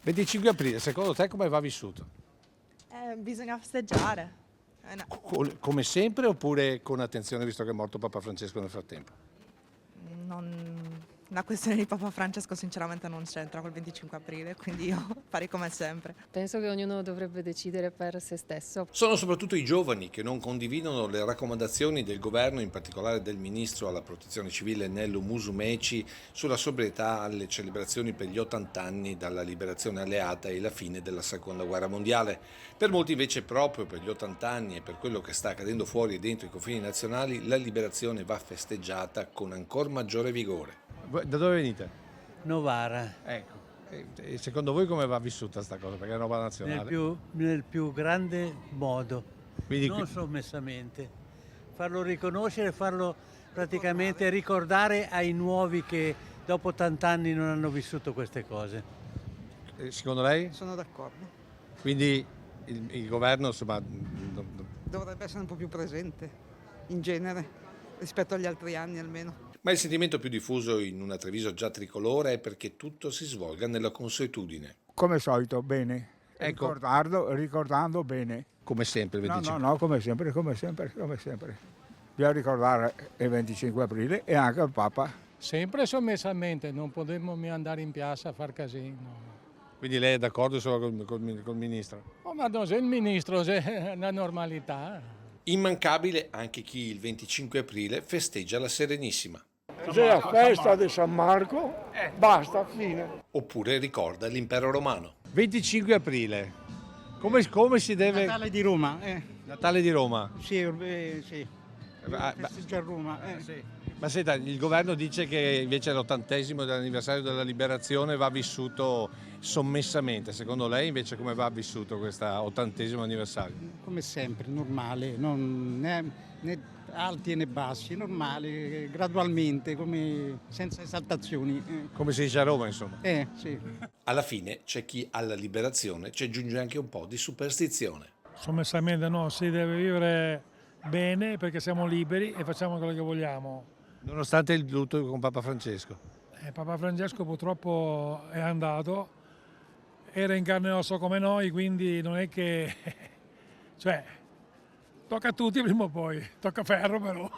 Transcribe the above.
25 aprile, secondo te come va vissuto? Bisogna festeggiare. No. Come sempre oppure con attenzione visto che è morto Papa Francesco nel frattempo? La questione di Papa Francesco sinceramente non c'entra col 25 aprile, quindi io farei come sempre. Penso che ognuno dovrebbe decidere per se stesso. Sono soprattutto i giovani che non condividono le raccomandazioni del governo, in particolare del ministro alla protezione civile Nello Musumeci, sulla sobrietà alle celebrazioni per gli 80 anni dalla liberazione alleata e la fine della seconda guerra mondiale. Per molti invece proprio per gli 80 anni e per quello che sta accadendo fuori e dentro i confini nazionali, la liberazione va festeggiata con ancora maggiore vigore. Da dove venite? Novara, Ecco. E secondo voi come va vissuta sta cosa? Perché è roba nazionale. nel più grande modo, Quindi non sommessamente. Farlo riconoscere, farlo praticamente ricordare ai nuovi che dopo 80 anni non hanno vissuto queste cose. secondo lei? Sono d'accordo. Quindi il governo insomma Dovrebbe essere un po' più presente, in genere, rispetto agli altri anni almeno. Ma il sentimento più diffuso in una Treviso già tricolore è perché tutto si svolga nella consuetudine. Come al solito, bene. Ecco. Ricordando bene. Come sempre il 25. No, come sempre. Bisogna ricordare il 25 aprile e anche il Papa. Sempre sommessamente, non potremmo mica andare in piazza a far casino. Quindi lei è d'accordo solo col ministro? Oh, ma non sei il ministro, è una normalità. Immancabile anche chi il 25 aprile festeggia la Serenissima. C'è la festa di San Marco, basta, fine. Oppure ricorda l'impero romano. 25 aprile. Come si deve... Natale di Roma, Natale di Roma. sì. Ah, Festeggia a Roma, Ma senta, il governo dice che invece l'80° dell'anniversario della liberazione va vissuto sommessamente. Secondo lei invece come va vissuto questo 80° anniversario? Come sempre, normale, né alti né bassi, normale, gradualmente, senza esaltazioni. Come si dice a Roma, insomma. Sì. Alla fine c'è chi alla liberazione ci aggiunge anche un po' di superstizione. Sommessamente no, si deve vivere bene perché siamo liberi e facciamo quello che vogliamo. Nonostante il lutto con Papa Francesco. Papa Francesco purtroppo è andato, era in carne e ossa come noi, quindi non è che... cioè, tocca a tutti prima o poi, tocca ferro però.